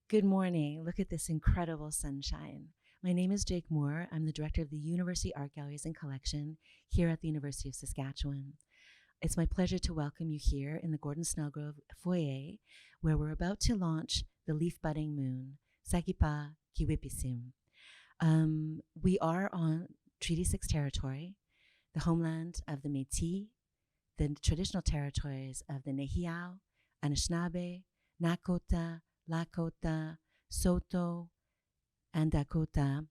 Good morning. Look at this incredible sunshine. My name is Jake Moore. I'm the director of the University Art Galleries and Collection here at the University of Saskatchewan. It's my pleasure to welcome you here in the Gordon Snellgrove foyer, where we're about to launch the Leafbudding Moon, Sakipa Kiwipisim. We are on Treaty 6 territory, the homeland of the Métis, the traditional territories of the Nehiyaw, Anishinaabe, Nakota, Lakota, Soto, and Dakota.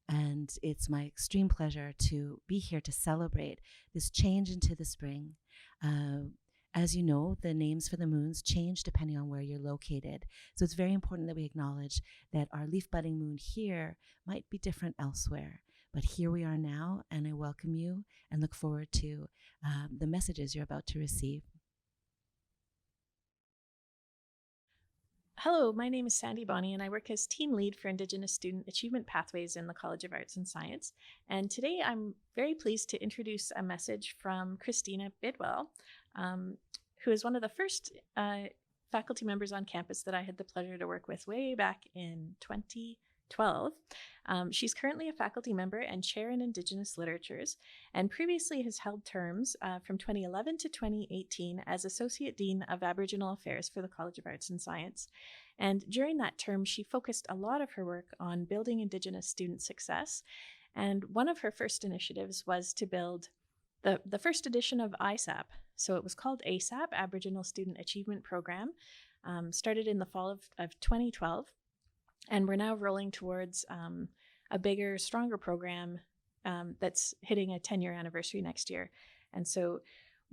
And it's my extreme pleasure to be here to celebrate this change into the spring. As you know, the names for the moons change depending on where you're located. So it's very important that we acknowledge that our leaf budding moon here might be different elsewhere. But here we are now, and I welcome you and look forward to the messages you're about to receive. Hello, my name is Sandy Bonney, and I work as team lead for Indigenous Student Achievement Pathways in the College of Arts and Science. And today I'm very pleased to introduce a message from Kristina Bidwell, who is one of the first faculty members on campus that I had the pleasure to work with way back in 2012. She's currently a faculty member and chair in Indigenous Literatures, and previously has held terms from 2011 to 2018 as Associate Dean of Aboriginal Affairs for the College of Arts and Science. And during that term, she focused a lot of her work on building Indigenous student success. And one of her first initiatives was to build the first edition of ISAP. So it was called ASAP, Aboriginal Student Achievement Program, started in the fall of 2012. And we're now rolling towards a bigger, stronger program that's hitting a 10-year anniversary next year. And so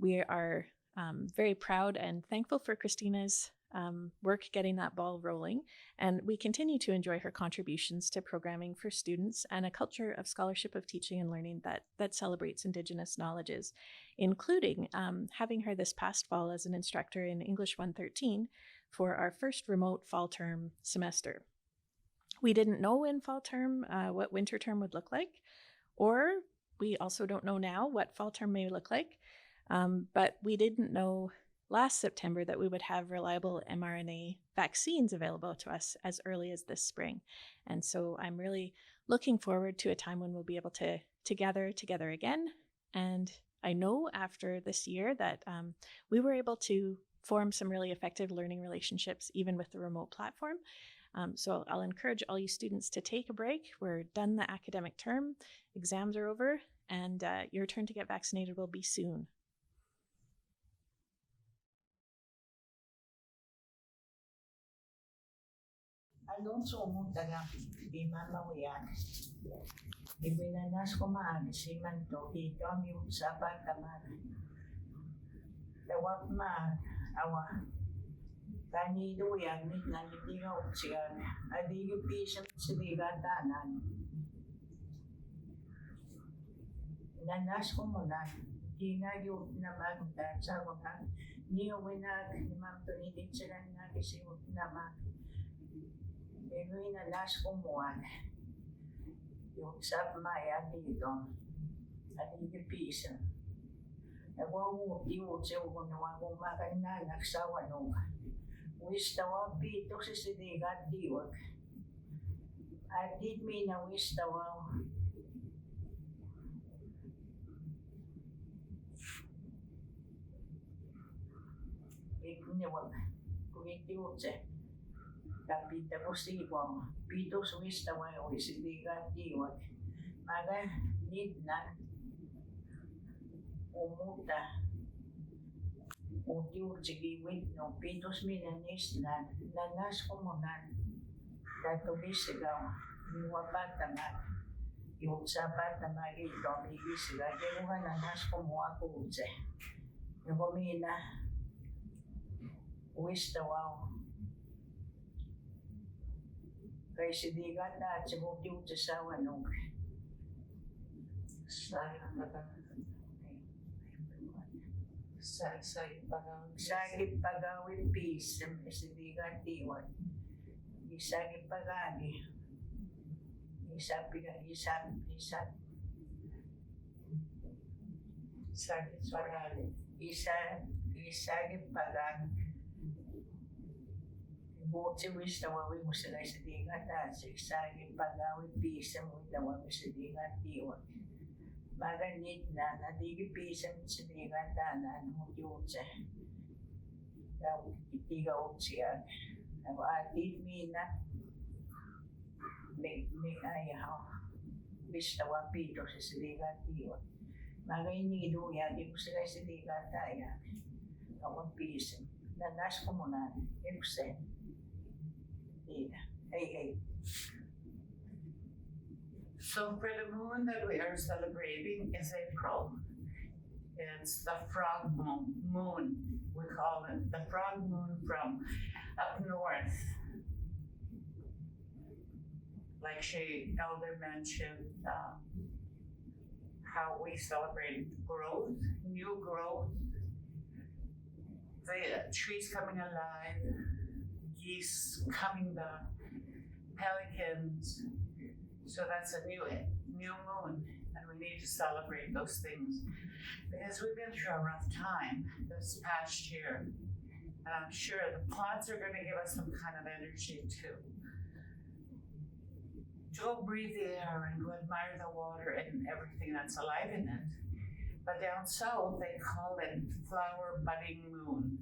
we are very proud and thankful for Kristina's work getting that ball rolling. And we continue to enjoy her contributions to programming for students and a culture of scholarship of teaching and learning that celebrates Indigenous knowledges, including having her this past fall as an instructor in English 113 for our first remote fall term semester. We didn't know in fall term what winter term would look like, or we also don't know now what fall term may look like, but we didn't know last September that we would have reliable mRNA vaccines available to us as early as this spring. And so I'm really looking forward to a time when we'll be able to gather together again. And I know after this year that we were able to form some really effective learning relationships even with the remote platform. So I'll encourage all you students to take a break. We're done the academic term, exams are over, and your turn to get vaccinated will be soon. Anong sumutaga di mamawiyan? Ibinanas ko si manto dito ang yung sabat tamad. Tawag awa. Kani doyan nit nanitigaw siya. Adi yung pisang sinigatanan. Nanas ko muna. Di nga yung namagda sa mga niyo winag ni mamto nidit sila na kasi naman. Ngayon nanas ko muna. Yung sa maya dito. Adi yung pisang. Nagwawuti-wut siya kung nawagong makana nagsawa nung. Wistawa pito si Sidigat Diwag. Adit mi na wistawa. Ikuniwag. Kumitiwag siya. Kapita ko siwang. Pito si wistawa o Sidigat Diwag. Maga need na. Umuta. Utiwag sa giwit no. Pitos mi nanis na. Nanas ko muna. Tatubis sigaw. Iwapat tamad. Yung sabat tamad ito. Bigis sigaw. Pero nga nanas ko mo ako utse. Nagumina. Uwis tawaw. Kaya sidigat na at sigutiwag sa sawa nung. Sagip pagawin peace sa sidigat Diwag. Isagip pagani. Isap. Sagip pagani. Isagip pagani. Buti wish na wawi mo sila sa digat at sigsagin pagawit pisam mo na wawi sa digat diyon. Maganit na nadigi pisam sa digat na ano yun sa itigaw siya. Ako atin mina may ayaw. Wish na wapito sa digat diyon. Magayin yung yagi mo sila sa digat tayo. Ako pisam. Nanas ko muna. Ipsen. Yeah. Hey. So for the moon that we are celebrating is April. It's the frog moon, we call it. The frog moon from up north. Like Elder mentioned, how we celebrate growth, new growth, the trees coming alive, geese coming back, pelicans. So that's a new moon, and we need to celebrate those things because we've been through a rough time this past year, and I'm sure the plants are going to give us some kind of energy too. To go breathe the air and go admire the water and everything that's alive in it. But down south, they call it flower budding moon.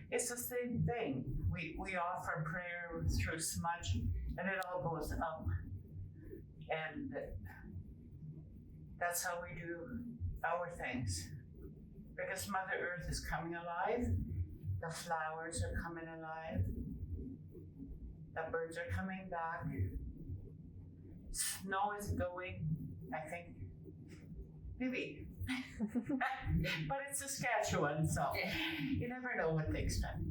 It's the same thing. We offer prayer through smudge, and it all goes up. And that's how we do our things. Because Mother Earth is coming alive, the flowers are coming alive, the birds are coming back, snow is going, I think, maybe. But it's Saskatchewan, so you never know what they expect.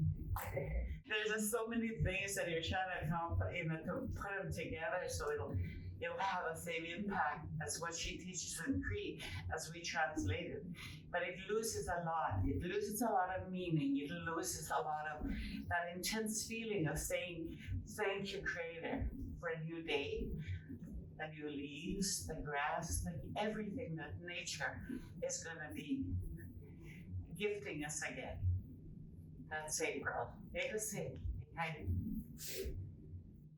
There's just so many things that you're trying to to put them together so it'll have the same impact as what she teaches in Cree as we translate it. But it loses a lot. It loses a lot of meaning. It loses a lot of that intense feeling of saying, thank you, Creator, for a new day, the new leaves, the grass, everything that nature is going to be gifting us again. That's April. It is it.